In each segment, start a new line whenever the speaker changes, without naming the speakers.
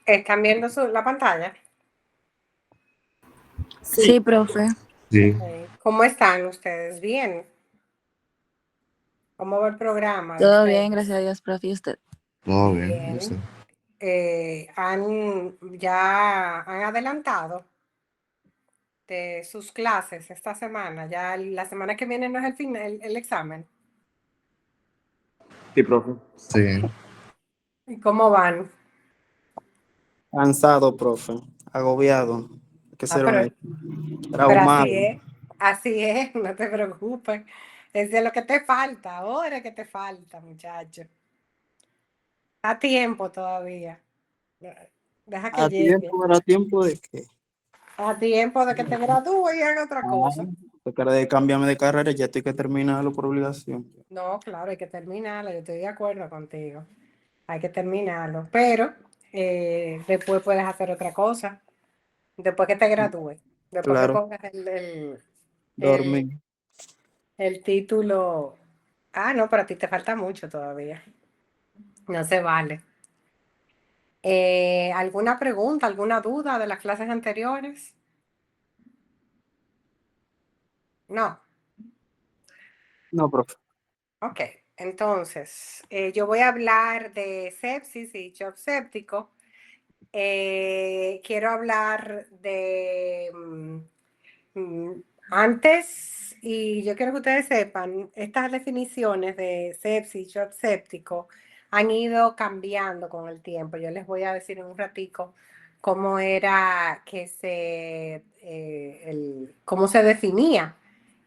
¿Están viendo la pantalla?
Sí, profe.
Sí,
¿Cómo están ustedes? ¿Bien? ¿Cómo va el programa de
Todo bien,
ustedes?
gracias a Dios, profe. ¿Y usted?
todo bien, yo
Bien.
sé.
¿Ya han adelantado de sus clases esta semana? Ya la semana que viene no es el final, el examen.
Sí, profe.
Sí,
¿Y cómo van?
Cansado, profe. Agobiado. Hay que
Ah,
ser
pero,
honesto.
pero
Traumado.
así es, no te preocupes. Es de lo que te falta, ahora que te falta, muchacho. A tiempo todavía. Deja que
A
llegue.
tiempo, ¿a tiempo de qué?
A tiempo de que te gradúes y haga otra cosa.
Tocará de cambiarme de carrera, ya estoy que terminarlo por obligación.
No, claro, hay que terminarlo. Yo estoy de acuerdo contigo. Hay que terminarlo. Pero después puedes hacer otra cosa. Después que te gradúes. Después que
Claro,
pongas el,
dormir.
el título. Ah, no, pero a ti te falta mucho todavía. No se vale. ¿Alguna pregunta, alguna duda de las clases anteriores? No.
No, profe.
Ok. Entonces, yo voy a hablar de sepsis y shock séptico. Quiero hablar de antes, y yo quiero que ustedes sepan, estas definiciones de sepsis, shock séptico, han ido cambiando con el tiempo. Yo les voy a decir en un ratico cómo era cómo se definía.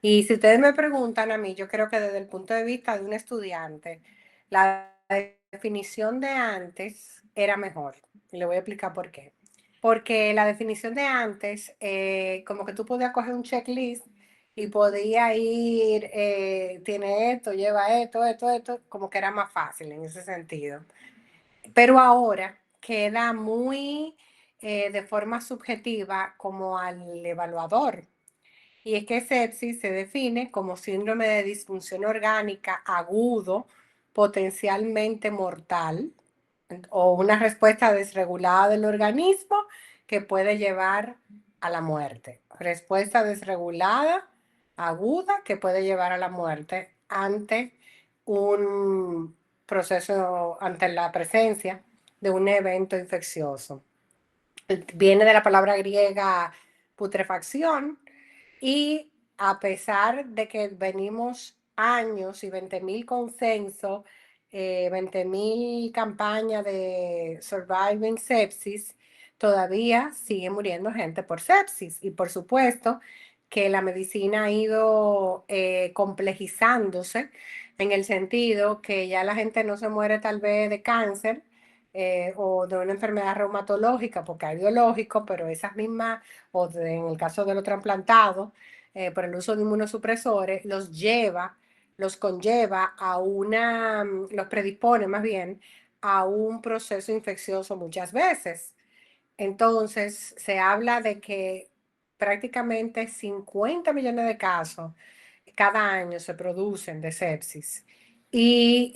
Y si ustedes me preguntan a mí, yo creo que desde el punto de vista de un estudiante, la definición de antes era mejor. Y le voy a explicar por qué. Porque la definición de antes, como que tú podías coger un checklist y podías ir, tiene esto, lleva esto, como que era más fácil en ese sentido. Pero ahora queda muy de forma subjetiva como al evaluador. Y es que sepsis se define como síndrome de disfunción orgánica agudo, potencialmente mortal, o una respuesta desregulada del organismo que puede llevar a la muerte. Respuesta desregulada, aguda, que puede llevar a la muerte ante un proceso, ante la presencia de un evento infeccioso. Viene de la palabra griega putrefacción, y a pesar de que venimos años y 20.000 consensos, 20.000 campañas de Surviving Sepsis, todavía sigue muriendo gente por sepsis. Y por supuesto que la medicina ha ido complejizándose en el sentido que ya la gente no se muere tal vez de cáncer, o de una enfermedad reumatológica, porque hay biológicos, pero esas mismas, en el caso de los trasplantados, por el uso de inmunosupresores, los conlleva a los predispone más bien a un proceso infeccioso muchas veces. Entonces, se habla de que prácticamente 50 millones de casos cada año se producen de sepsis. Y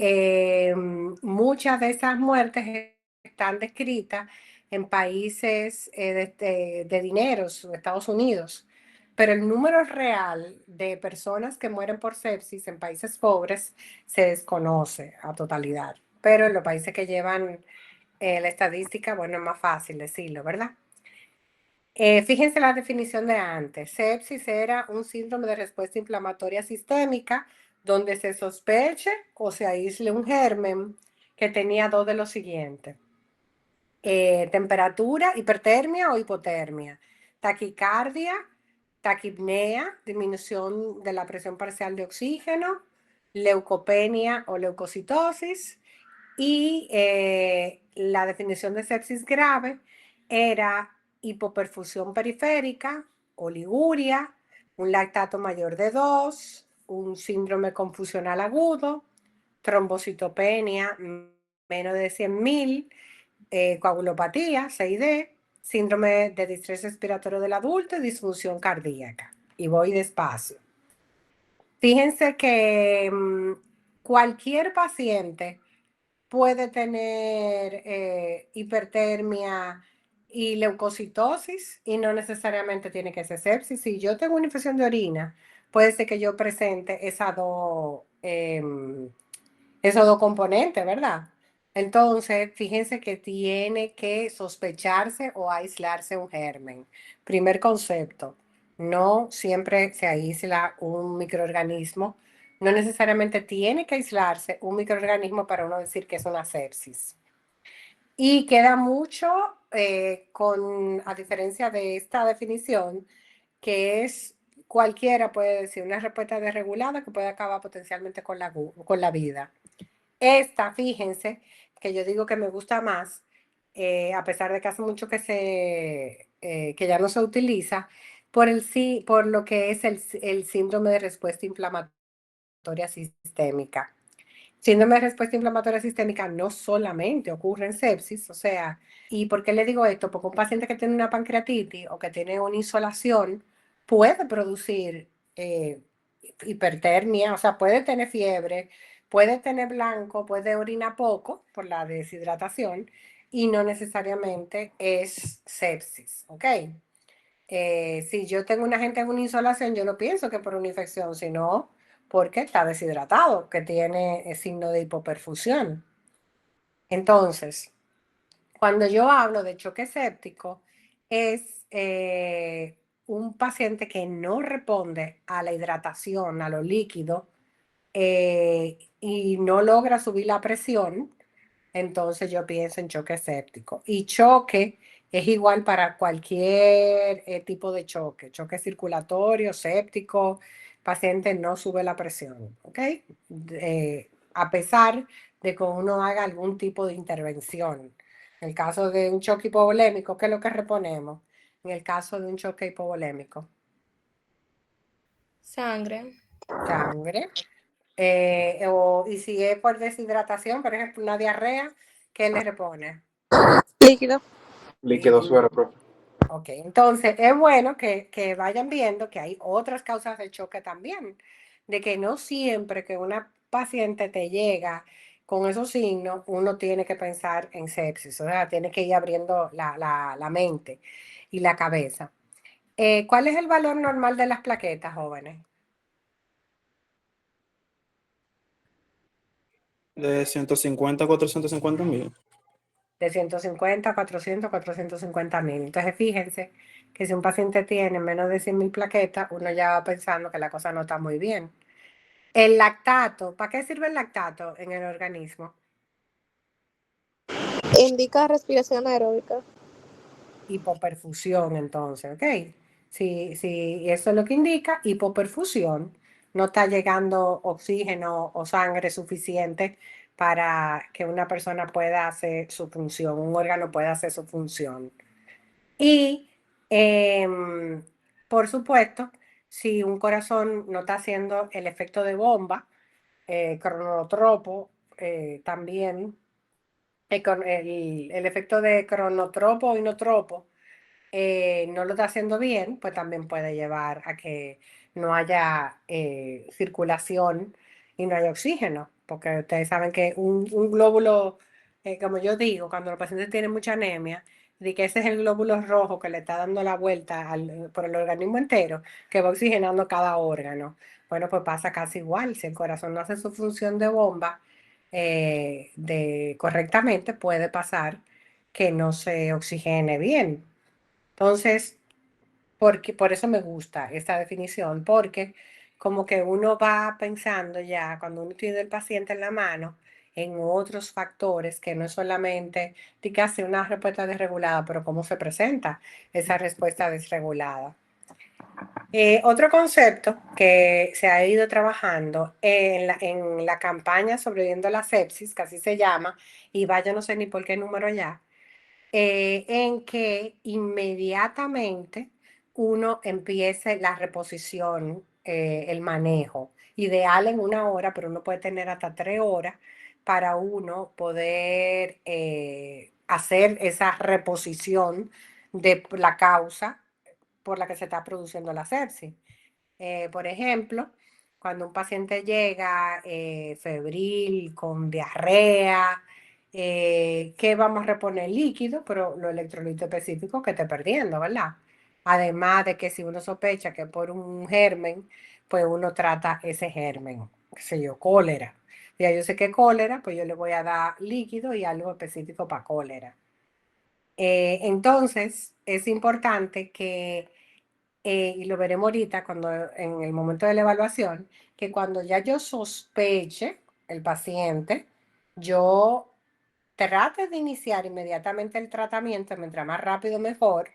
muchas de esas muertes están descritas en países de dineros, Estados Unidos. Pero el número real de personas que mueren por sepsis en países pobres se desconoce a totalidad. Pero en los países que llevan la estadística, bueno, es más fácil decirlo, ¿verdad? Fíjense la definición de antes. Sepsis era un síndrome de respuesta inflamatoria sistémica donde se sospeche o se aísle un germen que tenía dos de los siguientes. Temperatura, hipertermia o hipotermia, taquicardia, taquipnea, disminución de la presión parcial de oxígeno, leucopenia o leucocitosis. Y la definición de sepsis grave era hipoperfusión periférica, oliguria, un lactato mayor de 2, un síndrome confusional agudo, trombocitopenia menos de 100.000, coagulopatía, 6D, síndrome de distrés respiratorio del adulto y disfunción cardíaca. Y voy despacio. Fíjense que cualquier paciente puede tener hipertermia y leucocitosis y no necesariamente tiene que ser sepsis. Si yo tengo una infección de orina, puede ser que yo presente esos dos componentes, ¿verdad? Entonces, fíjense que tiene que sospecharse o aislarse un germen. Primer concepto, no siempre se aísla un microorganismo. No necesariamente tiene que aislarse un microorganismo para uno decir que es una sepsis. Y queda mucho a diferencia de esta definición, que es cualquiera puede decir una respuesta desregulada que puede acabar potencialmente con la vida. Esta, fíjense, que yo digo que me gusta más, a pesar de que hace mucho que ya no se utiliza, por lo que es el síndrome de respuesta inflamatoria sistémica. Síndrome de respuesta inflamatoria sistémica no solamente ocurre en sepsis, o sea, ¿y por qué le digo esto? Porque un paciente que tiene una pancreatitis o que tiene una insolación puede producir hipertermia, o sea, puede tener fiebre, puede tener blanco, puede orinar poco por la deshidratación y no necesariamente es sepsis, ¿ok? Si yo tengo una gente en una insolación, yo no pienso que por una infección, sino porque está deshidratado, que tiene signo de hipoperfusión. Entonces, cuando yo hablo de choque séptico, es un paciente que no responde a la hidratación, a lo líquido, y no logra subir la presión, entonces yo pienso en choque séptico. Y choque es igual para cualquier tipo de choque, choque circulatorio, séptico, paciente no sube la presión, ¿ok? A pesar de que uno haga algún tipo de intervención. En el caso de un choque hipovolémico, ¿qué es lo que reponemos? En el caso de un choque hipovolémico,
Sangre.
sangre. Y si es por deshidratación, por ejemplo, una diarrea, ¿qué le repone?
Líquido.
Líquido suero, profe.
Ok, entonces es bueno que vayan viendo que hay otras causas de choque también, de que no siempre que una paciente te llega con esos signos, uno tiene que pensar en sepsis, o sea, tiene que ir abriendo la mente y la cabeza. ¿Cuál es el valor normal de las plaquetas, jóvenes?
De 150 a 450.000.
De 150, 400, 450.000. Entonces, fíjense que si un paciente tiene menos de 100.000 plaquetas, uno ya va pensando que la cosa no está muy bien. El lactato, ¿para qué sirve el lactato en el organismo?
Indica respiración aeróbica.
Hipoperfusión, entonces, ¿ok? Si eso es lo que indica, hipoperfusión, no está llegando oxígeno o sangre suficiente para que una persona pueda hacer su función, un órgano pueda hacer su función. Y, por supuesto, si un corazón no está haciendo el efecto de bomba, cronotropo, también, el efecto de cronotropo o inotropo, no lo está haciendo bien, pues también puede llevar a que no haya circulación y no haya oxígeno, porque ustedes saben que un glóbulo, como yo digo, cuando los pacientes tienen mucha anemia, de que ese es el glóbulo rojo que le está dando la vuelta por el organismo entero, que va oxigenando cada órgano. Bueno, pues pasa casi igual, si el corazón no hace su función de bomba correctamente, puede pasar que no se oxigene bien. Entonces, por eso me gusta esta definición, porque como que uno va pensando ya, cuando uno tiene el paciente en la mano, en otros factores que no es solamente de que hace una respuesta desregulada, pero cómo se presenta esa respuesta desregulada. Otro concepto que se ha ido trabajando en la campaña Sobreviviendo a la Sepsis, que así se llama, y vaya no sé ni por qué número ya, en que inmediatamente uno empiece la reposición, el manejo. Ideal en 1 hora, pero uno puede tener hasta 3 horas para uno poder hacer esa reposición de la causa por la que se está produciendo la sepsis. Por ejemplo, cuando un paciente llega febril, con diarrea, que vamos a reponer líquido, pero los electrolitos específicos que esté perdiendo, ¿verdad? Además de que si uno sospecha que por un germen, pues uno trata ese germen, qué sé yo, cólera. Ya yo sé que cólera, pues yo le voy a dar líquido y algo específico para cólera. Entonces, es importante que, y lo veremos ahorita cuando, en el momento de la evaluación, que cuando ya yo sospeche el paciente, yo trate de iniciar inmediatamente el tratamiento, mientras más rápido mejor,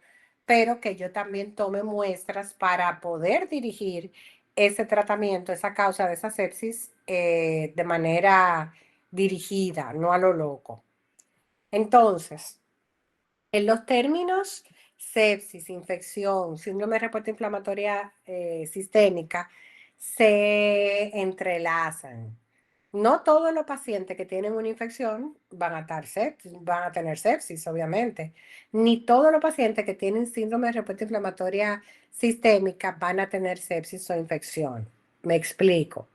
pero que yo también tome muestras para poder dirigir ese tratamiento, esa causa de esa sepsis, de manera dirigida, no a lo loco. Entonces, en los términos sepsis, infección, síndrome de respuesta inflamatoria sistémica, se entrelazan. No todos los pacientes que tienen una infección van a tener sepsis, obviamente. Ni todos los pacientes que tienen síndrome de respuesta inflamatoria sistémica van a tener sepsis o infección. Me explico.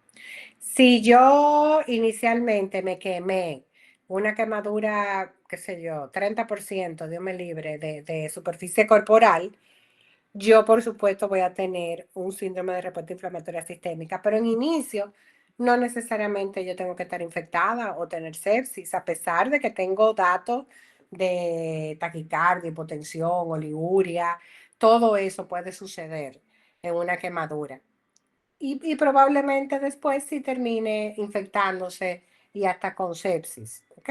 Si yo inicialmente me quemé una quemadura, qué sé yo, 30%, Dios me libre, de superficie corporal, yo por supuesto voy a tener un síndrome de respuesta inflamatoria sistémica, pero en inicio no necesariamente yo tengo que estar infectada o tener sepsis, a pesar de que tengo datos de taquicardia, hipotensión, oliguria, todo eso puede suceder en una quemadura. Y probablemente después sí termine infectándose y hasta con sepsis. ¿Ok?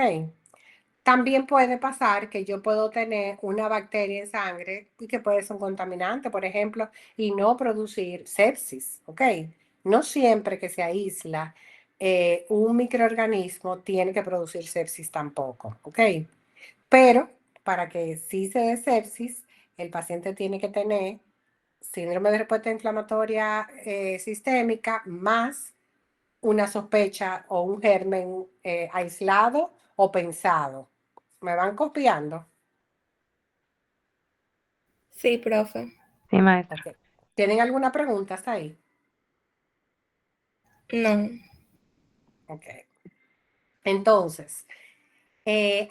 También puede pasar que yo puedo tener una bacteria en sangre y que puede ser un contaminante, por ejemplo, y no producir sepsis. ¿Ok? No siempre que se aísla un microorganismo tiene que producir sepsis tampoco. ¿Ok? Pero para que sí se dé sepsis, el paciente tiene que tener síndrome de respuesta inflamatoria sistémica más una sospecha o un germen aislado o pensado. ¿Me van copiando?
Sí, profe.
Sí, maestra.
Okay. ¿Tienen alguna pregunta hasta ahí?
No.
Ok. Entonces,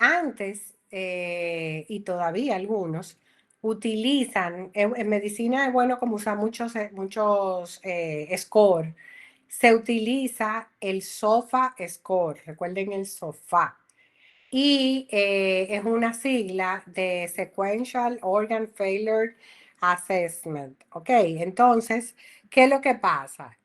antes, y todavía algunos, utilizan, en medicina es bueno como usar muchos score. Se utiliza el SOFA score, recuerden el sofá. Y es una sigla de Sequential Organ Failure Assessment. ¿Ok? Entonces, ¿qué es lo que pasa?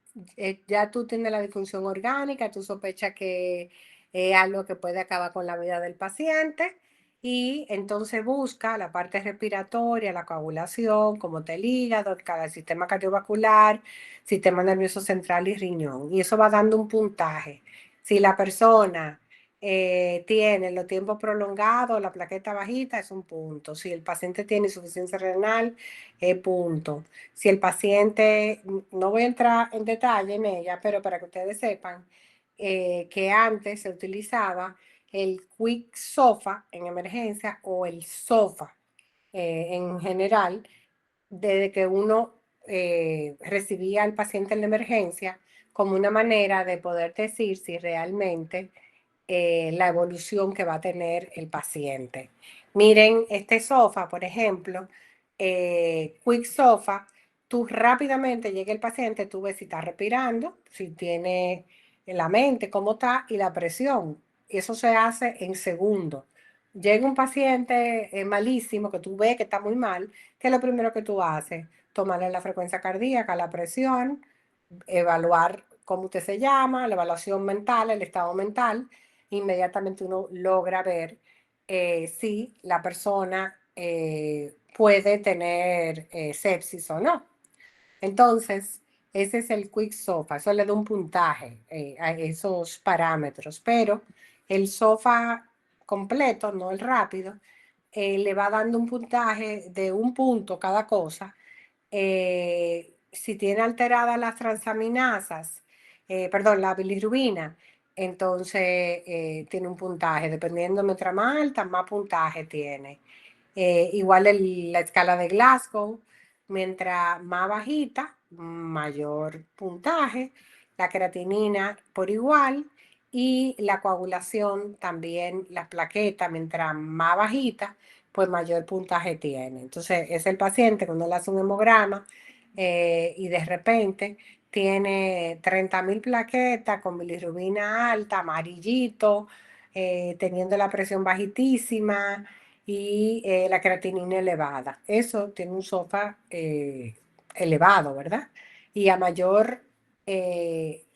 Ya tú tienes la disfunción orgánica, tú sospechas que es algo que puede acabar con la vida del paciente y entonces busca la parte respiratoria, la coagulación, como el hígado, cada sistema cardiovascular, sistema nervioso central y riñón. Y eso va dando un puntaje. Si la persona tiene los tiempos prolongados, la plaqueta bajita, es un punto. Si el paciente tiene insuficiencia renal, es punto. Si el paciente, no voy a entrar en detalle en ella, pero para que ustedes sepan que antes se utilizaba el Quick SOFA en emergencia o el SOFA en general, desde que uno recibía al paciente en la emergencia como una manera de poder decir si realmente la evolución que va a tener el paciente. Miren, este sofá, por ejemplo, Quick Sofa, tú rápidamente llega el paciente, tú ves si está respirando, si tiene en la mente, cómo está y la presión. Eso se hace en segundos. Llega un paciente malísimo que tú ves que está muy mal, ¿qué es lo primero que tú haces? Tomarle la frecuencia cardíaca, la presión, evaluar cómo usted se llama, la evaluación mental, el estado mental, inmediatamente uno logra ver si la persona puede tener sepsis o no. Entonces, ese es el Quick SOFA, eso le da un puntaje a esos parámetros, pero el SOFA completo, no el rápido, le va dando un puntaje de un punto cada cosa. Si tiene alteradas las transaminasas, perdón, la bilirrubina, entonces tiene un puntaje. Dependiendo, mientras más alta, más puntaje tiene. Igual la escala de Glasgow, mientras más bajita, mayor puntaje. La creatinina por igual. Y la coagulación también, las plaquetas, mientras más bajita, pues mayor puntaje tiene. Entonces, es el paciente cuando le hace un hemograma y de repente tiene 30.000 plaquetas con bilirrubina alta, amarillito, teniendo la presión bajitísima y la creatinina elevada. Eso tiene un SOFA elevado, ¿verdad? Y a mayor,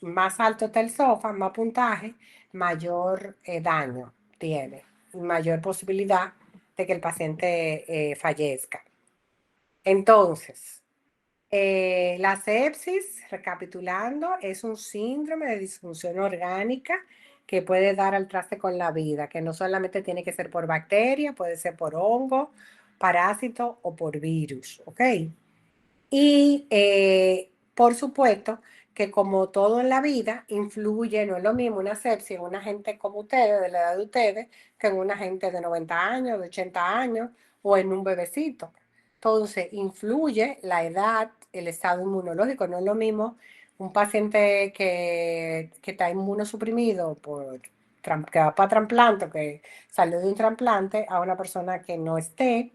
más alto está el SOFA, más puntaje, mayor daño tiene, mayor posibilidad de que el paciente fallezca. Entonces, la sepsis, recapitulando, es un síndrome de disfunción orgánica que puede dar al traste con la vida, que no solamente tiene que ser por bacteria, puede ser por hongo, parásito o por virus, ¿ok? Y por supuesto que como todo en la vida influye, no es lo mismo una sepsis en una gente como ustedes, de la edad de ustedes, que en una gente de 90 años, de 80 años o en un bebecito. Entonces, influye la edad, el estado inmunológico. No es lo mismo un paciente que está inmunosuprimido que va para trasplante, que salió de un trasplante, a una persona que no esté.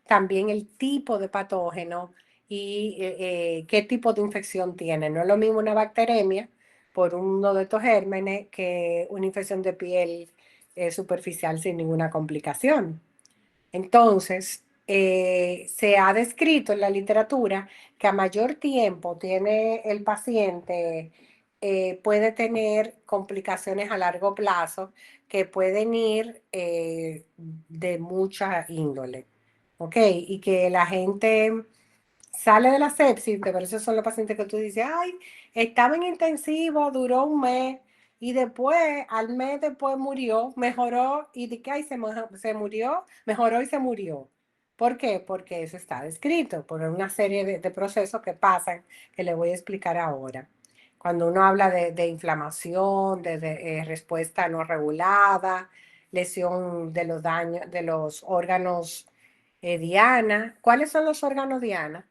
También el tipo de patógeno y qué tipo de infección tiene. No es lo mismo una bacteremia por uno de estos gérmenes que una infección de piel superficial sin ninguna complicación. Entonces, se ha descrito en la literatura que a mayor tiempo tiene el paciente, puede tener complicaciones a largo plazo que pueden ir de mucha índole. ¿Ok? Y que la gente sale de la sepsis, que por eso son los pacientes que tú dices, ay, estaba en intensivo, duró un mes, y después, al mes después murió, mejoró, y de que ay, se murió, mejoró y se murió. ¿Por qué? Porque eso está descrito por una serie de procesos que pasan, que le voy a explicar ahora. Cuando uno habla de inflamación, de respuesta no regulada, lesión de los daños, de los órganos diana. ¿Cuáles son los órganos diana?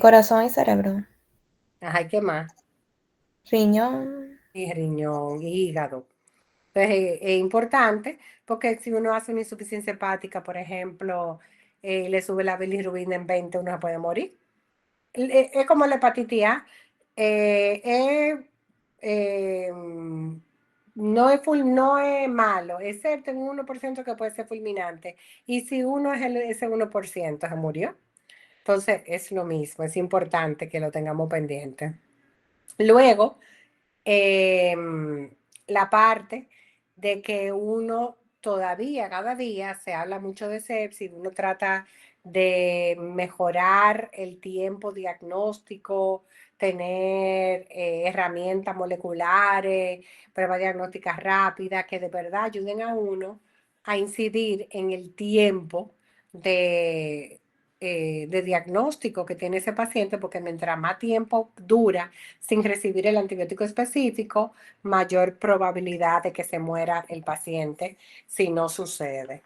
Corazón y cerebro.
Ajá, ¿qué más?
Riñón.
Y riñón, y hígado. Entonces, es importante porque si uno hace una insuficiencia hepática, por ejemplo, le sube la bilirrubina en 20, uno se puede morir. Es como la hepatitis A. No es malo, excepto en un 1% que puede ser fulminante. Y si uno es ese 1%, se murió. Entonces, es lo mismo, es importante que lo tengamos pendiente. Luego, la parte de que uno todavía, cada día, se habla mucho de sepsis, uno trata de mejorar el tiempo diagnóstico, tener herramientas moleculares, pruebas diagnósticas rápidas que de verdad ayuden a uno a incidir en el tiempo de diagnóstico que tiene ese paciente, porque mientras más tiempo dura sin recibir el antibiótico específico, mayor probabilidad de que se muera el paciente si no sucede.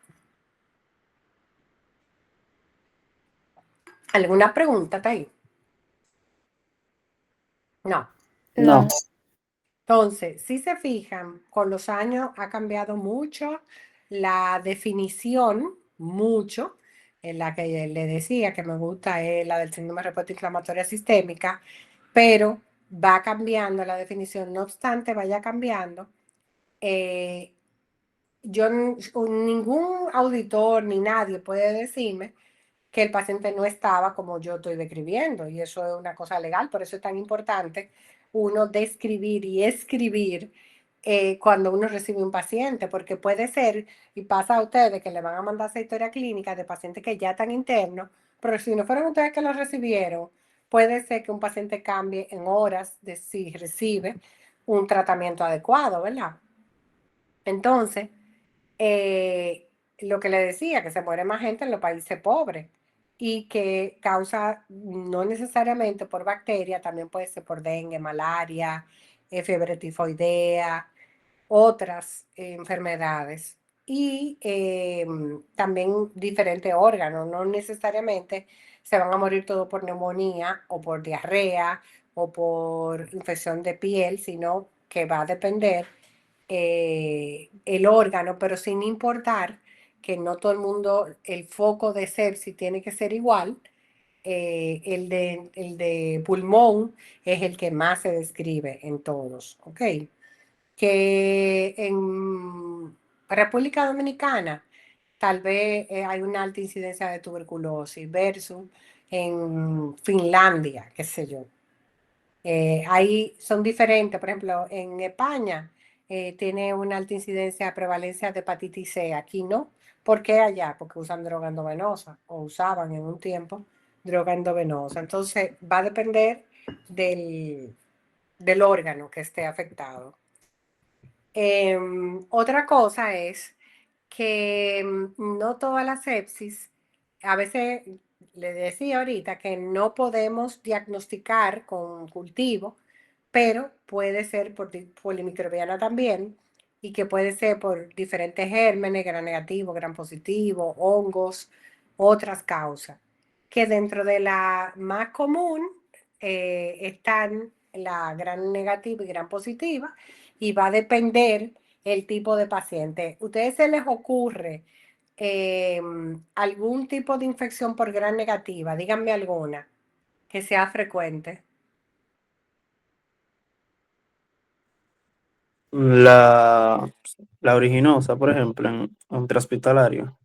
¿Alguna pregunta, ahí? No.
No.
No.
Entonces, si se fijan, con los años ha cambiado mucho la definición, mucho, en la que le decía que me gusta es la del síndrome de respuesta inflamatoria sistémica, pero va cambiando la definición, no obstante vaya cambiando. Yo, ningún auditor ni nadie puede decirme que el paciente no estaba como yo estoy describiendo, y eso es una cosa legal, por eso es tan importante uno describir y escribir cuando uno recibe un paciente, porque puede ser, y pasa a ustedes que le van a mandar esa historia clínica de pacientes que ya están internos, pero si no fueron ustedes que lo recibieron, puede ser que un paciente cambie en horas de si recibe un tratamiento adecuado, ¿verdad? Entonces, lo que le decía, que se muere más gente en los países pobres y que causa no necesariamente por bacteria, también puede ser por dengue, malaria, fiebre tifoidea, otras enfermedades. y también diferentes órganos. No necesariamente se van a morir todos por neumonía o por diarrea o por infección de piel, sino que va a depender el órgano, pero sin importar que no todo el mundo, el foco de sepsis tiene que ser igual. El de pulmón es el que más se describe en todos, ¿ok? Que en República Dominicana tal vez hay una alta incidencia de tuberculosis versus en Finlandia, qué sé yo. Ahí son diferentes, por ejemplo, en España tiene una alta incidencia, prevalencia de hepatitis C, aquí no. ¿Por qué allá? Porque usan droga endovenosa o usaban en un tiempo droga endovenosa. Entonces va a depender del órgano que esté afectado. Otra cosa es que no toda la sepsis, a veces le decía ahorita que no podemos diagnosticar con cultivo, pero puede ser por polimicrobiana también y que puede ser por diferentes gérmenes, gran negativo, gran positivo, hongos, otras causas. Que dentro de la más común están la gran negativa y gran positiva y va a depender el tipo de paciente. ¿Ustedes se les ocurre algún tipo de infección por gran negativa? Díganme alguna que sea frecuente.
La, la originosa, por ejemplo, en intrahospitalario.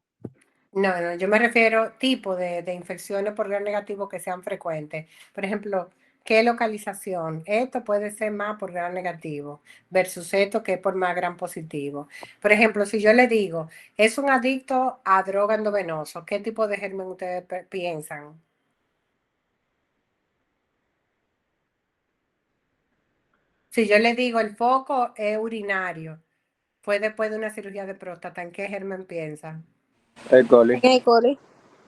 No, yo me refiero tipo de infecciones por gran negativo que sean frecuentes. Por ejemplo, ¿qué localización? Esto puede ser más por gran negativo versus esto que es por más gran positivo. Por ejemplo, si yo le digo, es un adicto a droga endovenoso, ¿qué tipo de germen ustedes piensan? Si yo le digo, el foco es urinario, fue después de una cirugía de próstata, ¿en qué germen piensan?
E. coli.
E. coli,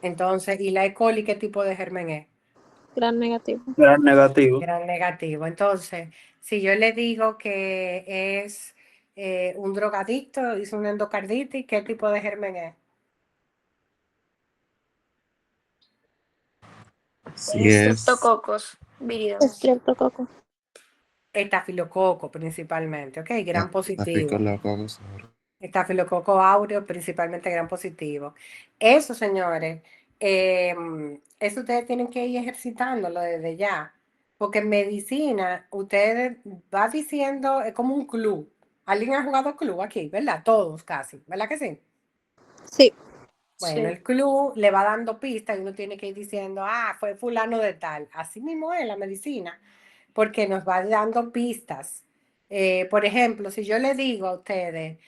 Entonces, ¿y la E. coli qué tipo de germen es?
gran negativo.
Gran negativo.
Gran negativo. Entonces, si yo le digo que es un drogadicto, hizo una endocarditis, ¿qué tipo de germen es?
Sí es.
Streptococos, viridans.
Estreptococo.
Estafilococo principalmente, ¿ok? Gran positivo.
Estafilococos.
Estafilococo áureo, principalmente gran positivo. Eso, señores, eso ustedes tienen que ir ejercitándolo desde ya. Porque en medicina, ustedes va diciendo, es como un club. ¿Alguien ha jugado club aquí, verdad? Todos casi, ¿verdad que sí?
Sí.
Bueno,
Sí.
el club le va dando pistas y uno tiene que ir diciendo, ah, fue fulano de tal. Así mismo es la medicina, porque nos va dando pistas. Por ejemplo, si yo le digo a ustedes,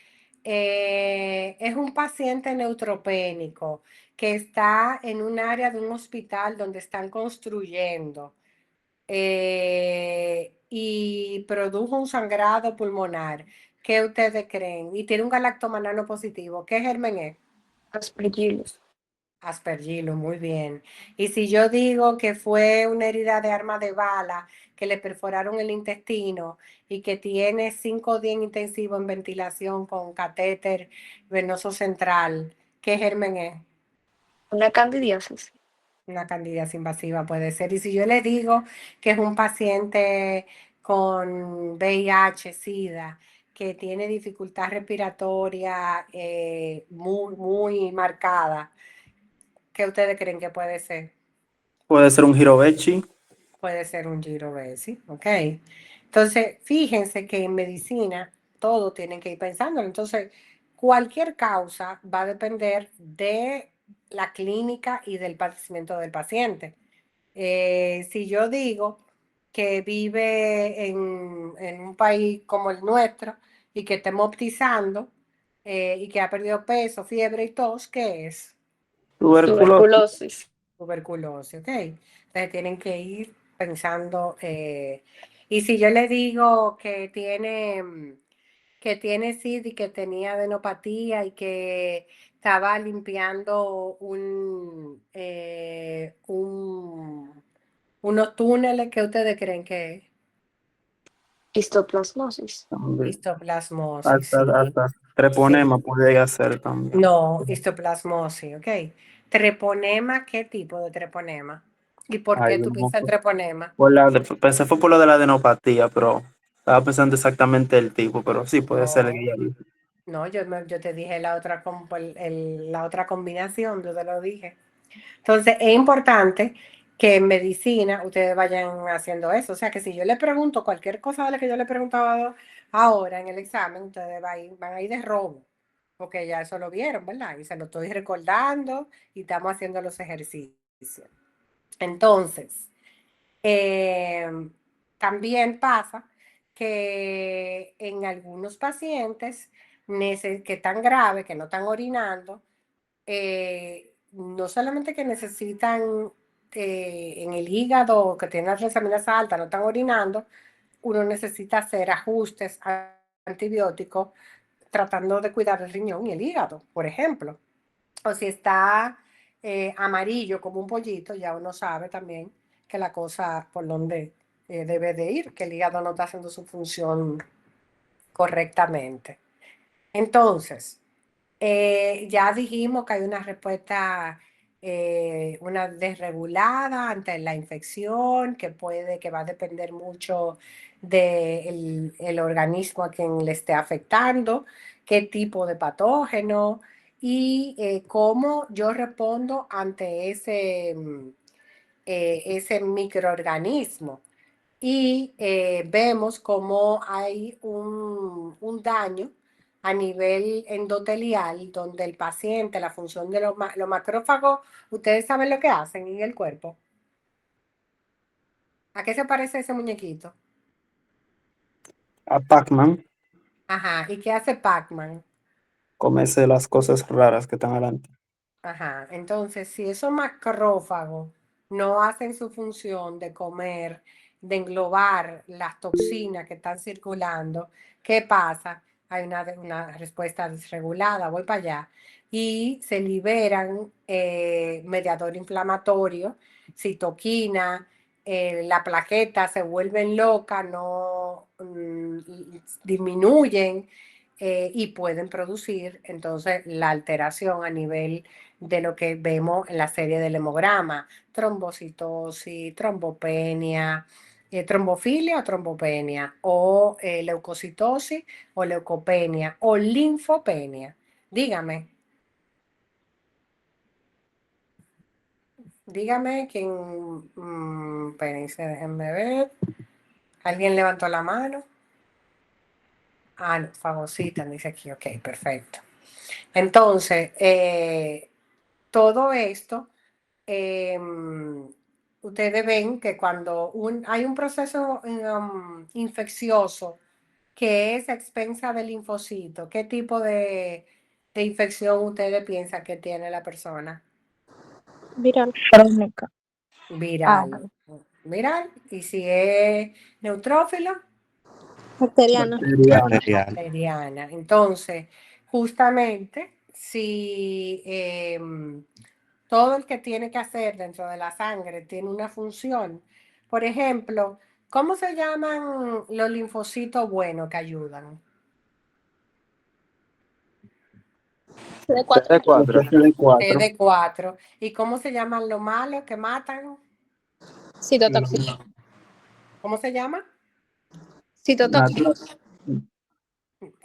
es un paciente neutropénico que está en un área de un hospital donde están construyendo y produjo un sangrado pulmonar, ¿qué ustedes creen? Y tiene un galactomanano positivo, ¿qué germen es?
Aspergillus.
Aspergillus, muy bien. Y si yo digo que fue una herida de arma de bala, que le perforaron el intestino y que tiene 5 días intensivo en ventilación con catéter venoso central, ¿qué germen es?
Una candidiasis.
Una candidiasis invasiva puede ser. Y si yo le digo que es un paciente con VIH, SIDA, que tiene dificultad respiratoria muy marcada, ¿qué ustedes creen que puede ser?
Puede ser un Hirovechi.
Puede ser un giro Besi, ¿ok? Entonces, fíjense que en medicina todo tienen que ir pensando. Entonces, cualquier causa va a depender de la clínica y del padecimiento del paciente. Si yo digo que vive en un país como el nuestro y que está hemoptizando y que ha perdido peso, fiebre y tos, ¿qué es?
Tuberculosis.
Tuberculosis.
Tuberculosis, ¿ok? Entonces tienen que ir pensando, y si yo le digo que tiene SID y que tenía adenopatía y que estaba limpiando unos túneles, ¿qué ustedes creen que es?
Histoplasmosis.
También.
Histoplasmosis,
Hasta,
sí.
hasta Treponema puede hacer también.
No, histoplasmosis, ¿ok? Treponema, ¿qué tipo de treponema? ¿Y por
Ay,
qué tú
no,
piensas en treponema?
pensé fue por lo de la adenopatía, pero estaba pensando exactamente el tipo, pero sí puede ser el que
No,
ella dijo.
no, yo te dije la otra, la otra combinación, yo te lo dije. Entonces, es importante que en medicina ustedes vayan haciendo eso. O sea, que si yo le pregunto cualquier cosa de la que yo le he preguntado ahora en el examen, ustedes van a ir de robo, porque ya eso lo vieron, ¿verdad? Y se lo estoy recordando y estamos haciendo los ejercicios. Entonces, eh, también pasa que en algunos pacientes que están graves, que no están orinando, no solamente que necesitan en el hígado, que tienen la transaminasa alta, no están orinando, uno necesita hacer ajustes antibióticos tratando de cuidar el riñón y el hígado, por ejemplo. O si está amarillo como un pollito, ya uno sabe también que la cosa por donde debe de ir, que el hígado no está haciendo su función correctamente. Entonces, ya dijimos que hay una respuesta, una desregulada ante la infección, que va a depender mucho del el organismo a quien le esté afectando, qué tipo de patógeno y cómo yo respondo ante ese microorganismo. Y vemos cómo hay un daño a nivel endotelial donde el paciente, la función de los macrófagos, ustedes saben lo que hacen en el cuerpo. ¿A qué se parece ese muñequito?
A Pac-Man,
Ajá, ¿y qué hace Pac-Man?
comerse las cosas raras que están adelante.
Ajá, entonces si esos macrófagos no hacen su función de comer, de englobar las toxinas que están circulando, ¿qué pasa? Hay una respuesta desregulada, voy para allá, y se liberan mediador inflamatorio, citoquina, la plaqueta se vuelven locas, no disminuyen y pueden producir entonces la alteración a nivel de lo que vemos en la serie del hemograma, trombocitosis, trombopenia, trombofilia o trombopenia, o leucocitosis o leucopenia, o linfopenia. Dígame, dígame quién, déjenme ver, ¿alguien levantó la mano? Ah, no, fagocitan, dice aquí, ok, perfecto. Entonces, todo esto eh, ustedes ven que cuando hay un proceso infeccioso que es a expensa del linfocito, ¿qué tipo de infección ustedes piensan que tiene la persona?
Viral.
Crónica.
Viral. Viral. Y si es neutrófilo,
Bacteriana.
Bacteriana.
bacteriana. Entonces, justamente, si todo el que tiene que hacer dentro de la sangre tiene una función. Por ejemplo, ¿cómo se llaman los linfocitos buenos que ayudan?
CD4.
CD4.
CD4.
CD4. ¿Y cómo se llaman los malos que matan?
Citotóxico.
¿Cómo se llama?
Citotóxico.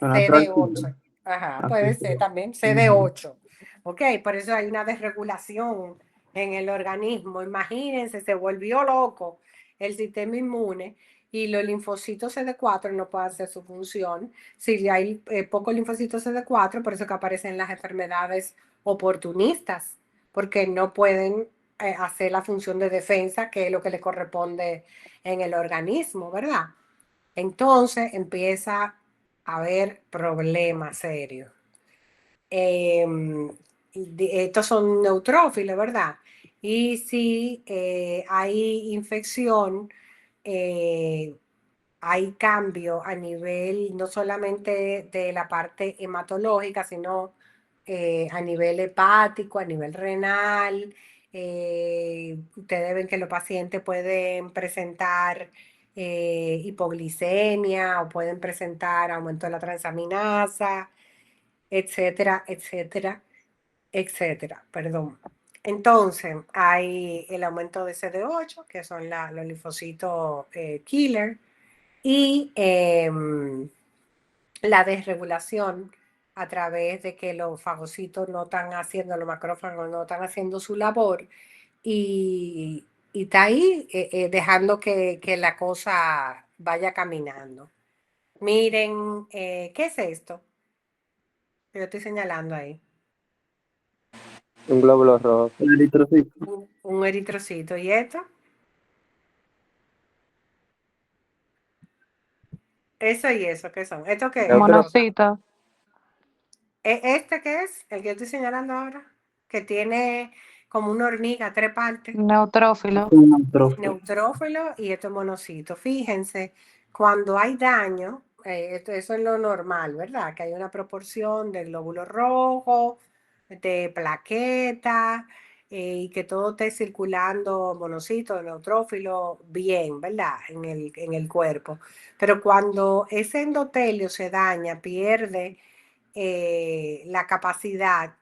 Natural. Natural.
CD8. Ajá, puede ser
Antídoto.
también CD8. Ok, por eso hay una desregulación en el organismo. Imagínense, se volvió loco el sistema inmune y los linfocitos CD4 no pueden hacer su función. Si hay pocos linfocitos CD4, por eso que aparecen las enfermedades oportunistas, porque no pueden hacer la función de defensa, que es lo que le corresponde en el organismo, ¿verdad? Entonces empieza a haber problemas serios. Estos son neutrófilos, ¿verdad? Y si hay infección, eh, hay cambio a nivel no solamente de la parte hematológica, sino a nivel hepático, a nivel renal. Ustedes ven que los pacientes pueden presentar hipoglicemia o pueden presentar aumento de la transaminasa. etcétera, etcétera, etcétera, perdón. Entonces, hay el aumento de CD8, que son los linfocitos killer, y la desregulación a través de que los fagocitos no están haciendo, los macrófagos no están haciendo su labor, y está ahí dejando que la cosa vaya caminando. Miren, ¿qué es esto? Que yo estoy señalando ahí.
Un glóbulo rojo.
El eritrocito.
Un eritrocito. ¿Y esto? Eso y eso, ¿qué son? ¿Esto qué es?
Monocito.
¿Este qué es? El que yo estoy señalando ahora. Que tiene como una hormiga, 3 partes.
Neutrófilo.
Un neutrófilo.
Neutrófilo y esto es monocito. Fíjense, cuando hay daño, eso es lo normal, ¿verdad? Que hay una proporción de glóbulos rojos, de plaquetas, y que todo esté circulando monocito, neutrófilo, bien, ¿verdad? En el cuerpo. Pero cuando ese endotelio se daña, pierde la capacidad,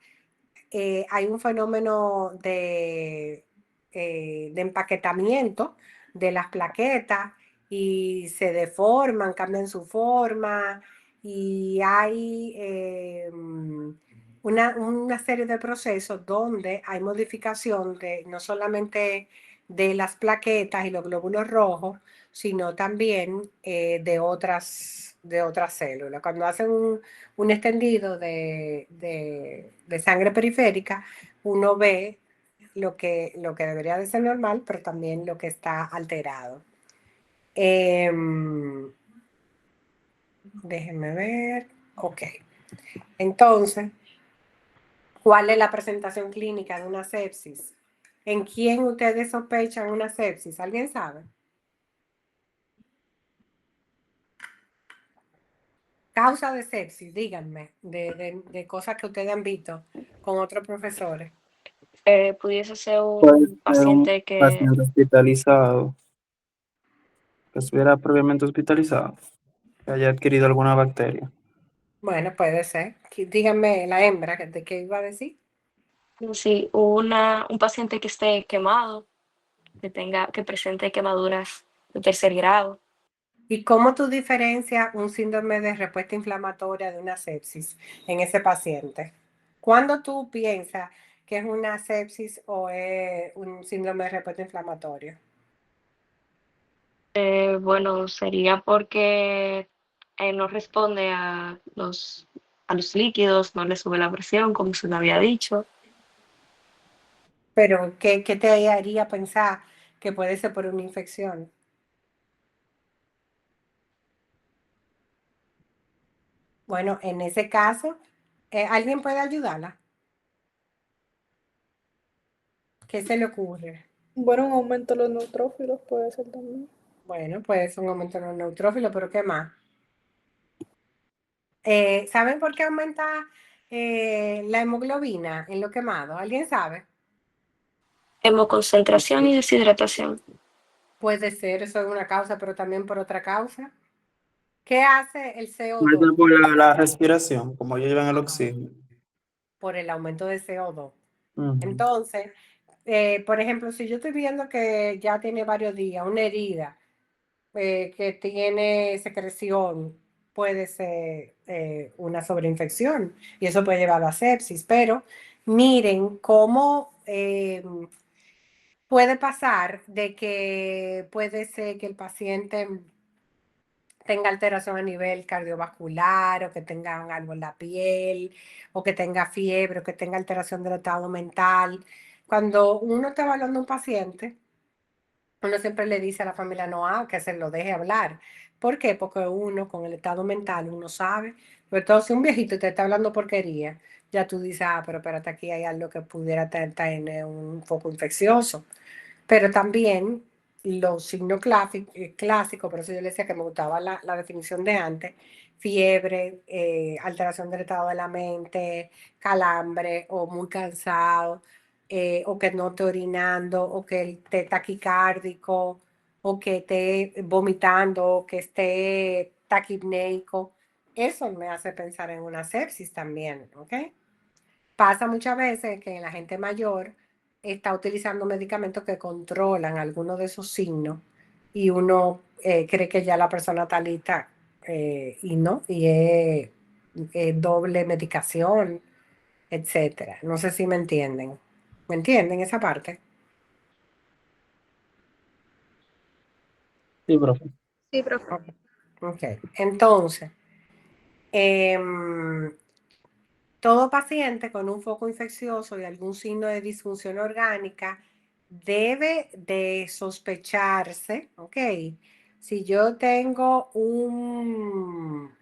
hay un fenómeno de empaquetamiento de las plaquetas y se deforman, cambian su forma y hay una serie de procesos donde hay modificación de no solamente de las plaquetas y los glóbulos rojos, sino también de otras células. Cuando hacen un extendido de sangre periférica, uno ve lo que debería de ser normal, pero también lo que está alterado. Déjenme ver. Ok. Entonces, ¿cuál es la presentación clínica de una sepsis? ¿En quién ustedes sospechan una sepsis? ¿Alguien sabe? Causa de sepsis, díganme, de cosas que ustedes han visto con otros profesores.
Pudiese ser
Puede
un
ser un
paciente que
paciente hospitalizado, que estuviera previamente hospitalizado, que haya adquirido alguna bacteria.
Bueno, puede ser. Díganme la hembra, ¿de qué iba a decir?
sí, un paciente que esté quemado, que presente quemaduras de tercer grado.
¿Y cómo tú diferencias un síndrome de respuesta inflamatoria de una sepsis en ese paciente? ¿Cuándo tú piensas que es una sepsis o es un síndrome de respuesta inflamatoria?
Bueno, sería porque no responde a los líquidos, no le sube la presión, como se lo había dicho.
Pero, ¿qué te haría pensar que puede ser por una infección? Bueno, en ese caso, ¿alguien puede ayudarla? ¿Qué se le ocurre?
Bueno, un aumento de los neutrófilos puede ser también.
Bueno, puede ser un aumento en los neutrófilos, pero ¿qué más? ¿Saben por qué aumenta la hemoglobina en lo quemado? ¿Alguien sabe?
Hemoconcentración y deshidratación.
Puede ser, eso es una causa, pero también por otra causa. ¿Qué hace el
Puede
CO2
ser por la respiración, como ellos llevan el oxígeno.
por el aumento de CO2?
Ujú.
Entonces, por ejemplo, si yo estoy viendo que ya tiene varios días, una herida, que tiene secreción, puede ser una sobreinfección y eso puede llevar a sepsis, pero miren cómo puede pasar de que puede ser que el paciente tenga alteración a nivel cardiovascular o que tenga algo en la piel o que tenga fiebre o que tenga alteración del estado mental. Cuando uno está evaluando a un paciente, uno siempre le dice a la familia no que se lo deje hablar. ¿Por qué? Porque uno con el estado mental, uno sabe. Pero todo si un viejito te está hablando porquería, ya tú dices, pero espérate, aquí hay algo que pudiera tener un foco infeccioso. Pero también los signos clásicos, por eso yo le decía que me gustaba la definición de antes: fiebre, alteración del estado de la mente, calambre o muy cansado, o que no esté orinando, o que esté taquicárdico, o que esté vomitando, o que esté taquipneico. eso me hace pensar en una sepsis también, ¿ok? Pasa muchas veces que la gente mayor está utilizando medicamentos que controlan algunos de esos signos y uno cree que ya la persona está lista y no, y es doble medicación, etcétera. No sé si me entienden. ¿Me entienden esa parte?
Sí, profe.
Sí, profe.
Ok. Entonces, em, todo paciente con un foco infeccioso y algún signo de disfunción orgánica debe de sospecharse, ¿ok? Si yo tengo un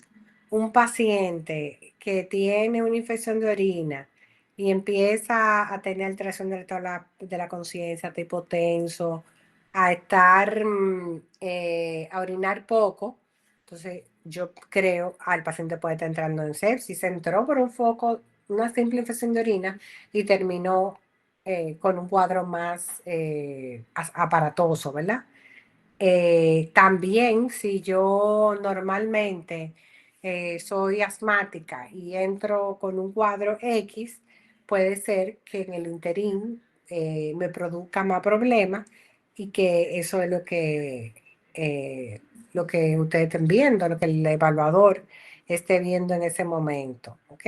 paciente que tiene una infección de orina y empieza a tener alteración de la conciencia, tipo tenso, a estar, a orinar poco, entonces yo creo, el paciente puede estar entrando en sepsis, entró por un foco, una simple infección de orina y terminó con un cuadro más aparatoso, ¿verdad? También si yo normalmente soy asmática y entro con un cuadro X, puede ser que en el interín me produzca más problemas y que eso es lo que ustedes estén viendo, lo que el evaluador esté viendo en ese momento. ¿Ok?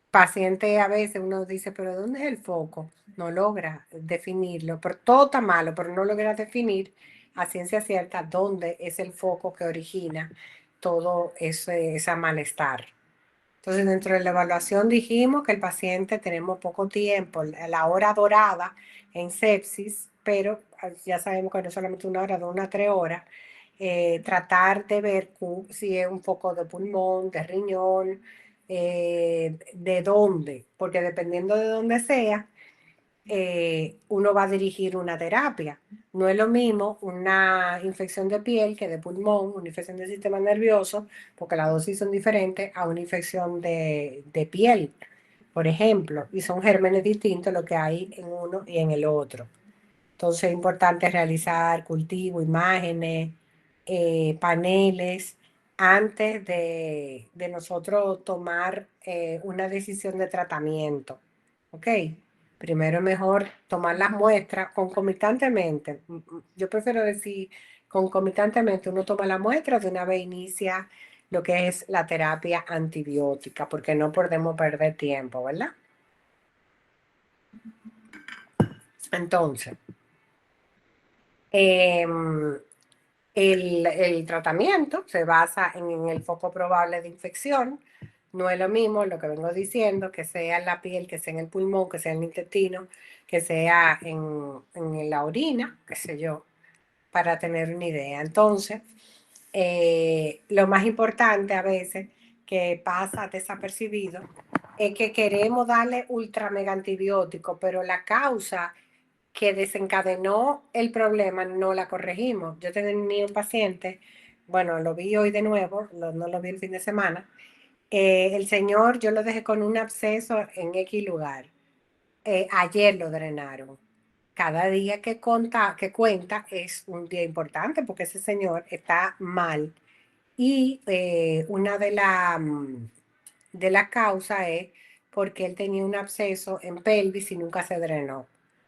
Paciente a veces uno dice, pero ¿dónde es el foco? No logra definirlo, pero todo está malo, pero no logra definir a ciencia cierta dónde es el foco que origina todo ese malestar. Entonces, dentro de la evaluación dijimos que el paciente tenemos poco tiempo, la hora dorada en sepsis, pero ya sabemos que no es solamente una hora, de 1 a 3 horas. Tratar de ver si es un foco de pulmón, de riñón, de dónde, porque dependiendo de dónde sea, uno va a dirigir una terapia. No es lo mismo una infección de piel que de pulmón, una infección del sistema nervioso, porque las dosis son diferentes a una infección de piel, por ejemplo, y son gérmenes distintos lo que hay en uno y en el otro. Entonces es importante realizar cultivo, imágenes, paneles, antes de nosotros tomar una decisión de tratamiento. ¿Ok? Primero es mejor tomar las muestras concomitantemente. Yo prefiero decir concomitantemente, uno toma la muestra, de una vez inicia lo que es la terapia antibiótica, porque no podemos perder tiempo, ¿verdad? Entonces, em, el tratamiento se basa en el foco probable de infección. No es lo mismo lo que vengo diciendo, que sea en la piel, que sea en el pulmón, que sea en el intestino, que sea en la orina, qué sé yo, para tener una idea. Entonces, lo más importante a veces que pasa desapercibido es que queremos darle ultra mega antibiótico, pero la causa que desencadenó el problema no la corregimos. Yo tenía un paciente, bueno, lo vi hoy de nuevo, no lo vi el fin de semana. El señor, yo lo dejé con un absceso en X lugar. Ayer lo drenaron. Cada día que cuenta es un día importante porque ese señor está mal. Y una de las causas es porque él tenía un absceso en pelvis y nunca se drenó.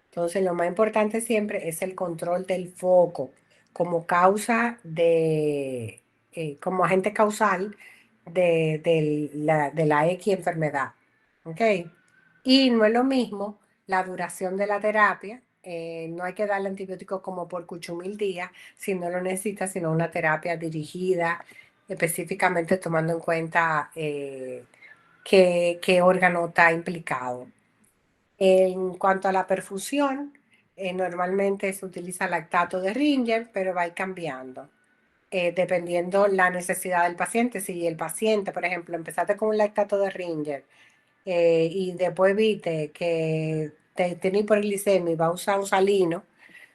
Entonces, lo más importante siempre es el control del foco como causa como agente causal de la X enfermedad. ¿Ok? Y no es lo mismo la duración de la terapia. No hay que darle antibióticos como por 8.000 días si no lo necesita, sino una terapia dirigida específicamente tomando en cuenta qué órgano está implicado. En cuanto a la perfusión, normalmente se utiliza lactato de Ringer, pero va a ir cambiando. Dependiendo la necesidad del paciente. Si el paciente, por ejemplo, empezaste con un lactato de Ringer y después viste que tiene hiperglicemia y va a usar un salino,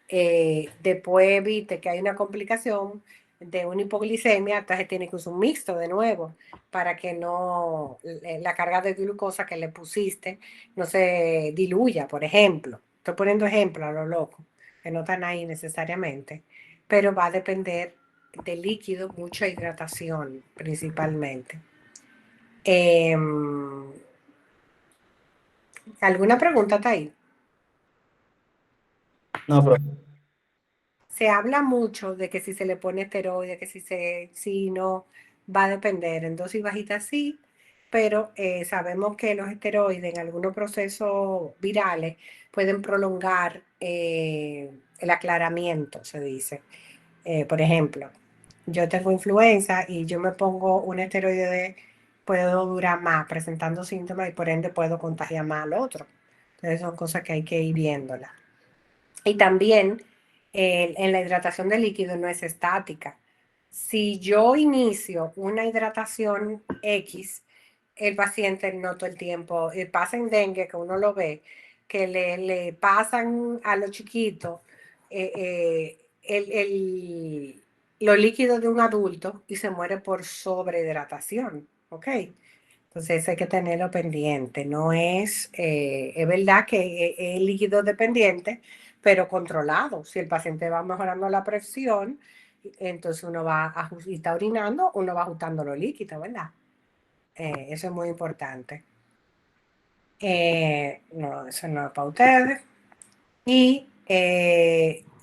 después viste que hay una complicación de una hipoglicemia, entonces tiene que usar un mixto de nuevo para que no la carga de glucosa que le pusiste no se diluya, por ejemplo. Estoy poniendo ejemplos a lo loco, que no están ahí necesariamente, pero va a depender de líquido, mucha hidratación principalmente. ¿Alguna pregunta está ahí?
No, profe.
Se habla mucho de que si se le pone esteroide, que si no, va a depender. En dosis bajitas sí, pero sabemos que los esteroides en algunos procesos virales pueden prolongar el aclaramiento, se dice. Por ejemplo, yo tengo influenza y yo me pongo un esteroide, puedo durar más presentando síntomas y por ende puedo contagiar más al otro. Entonces son cosas que hay que ir viéndolas. Y también en la hidratación de líquido no es estática. Si yo inicio una hidratación X, el paciente no todo el tiempo, pasa en dengue, que uno lo ve, que le pasan a los chiquitos los líquidos de un adulto y se muere por sobrehidratación, ¿ok? Entonces hay que tenerlo pendiente. No es verdad que es líquido dependiente, pero controlado. Si el paciente va mejorando la presión, entonces uno va y está orinando, uno va ajustando los líquidos, ¿verdad? Eso es muy importante. No, eso no es para ustedes. Y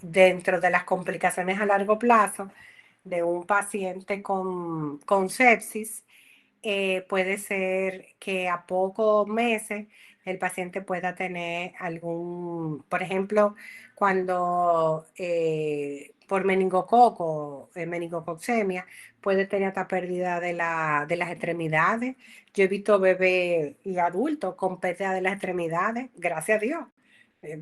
dentro de las complicaciones a largo plazo de un paciente con sepsis, puede ser que a pocos meses el paciente pueda tener por ejemplo, cuando por meningococo, meningococcemia, puede tener hasta pérdida de las extremidades. Yo he visto bebés y adultos con pérdida de las extremidades, gracias a Dios,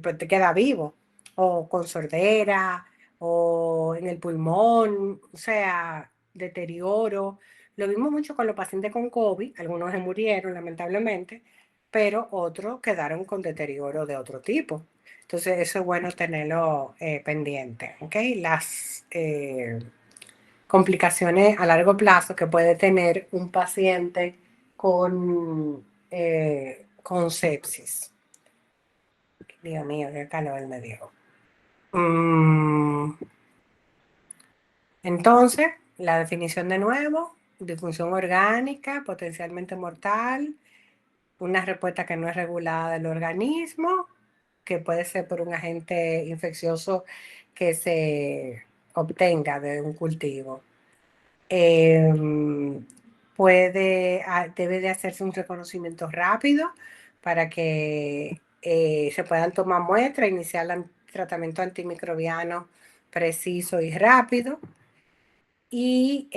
pues te queda vivo, o con sordera, o en el pulmón, o sea, deterioro. Lo vimos mucho con los pacientes con COVID, algunos se murieron lamentablemente, pero otros quedaron con deterioro de otro tipo. Entonces eso es bueno tenerlo pendiente, ¿ok? Las complicaciones a largo plazo que puede tener un paciente con sepsis. Dios mío, qué calor me dio. Entonces, la definición de nuevo, disfunción orgánica, potencialmente mortal, una respuesta que no es regulada del organismo, que puede ser por un agente infeccioso que se obtenga de un cultivo. Debe de hacerse un reconocimiento rápido para que se puedan tomar muestras, iniciar el tratamiento antimicrobiano preciso y rápido. Y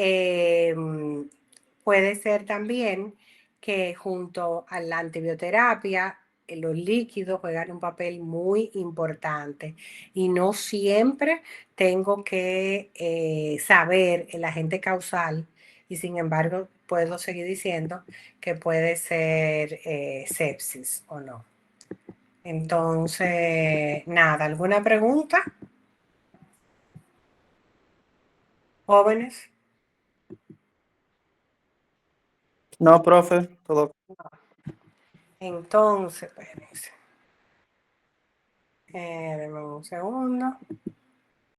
puede ser también que junto a la antibioterapia, los líquidos juegan un papel muy importante y no siempre tengo que saber el agente causal y sin embargo puedo seguir diciendo que puede ser sepsis o no. Entonces, nada, ¿alguna pregunta? Jóvenes.
No, profe, todo.
Entonces, espérense. Denme un segundo.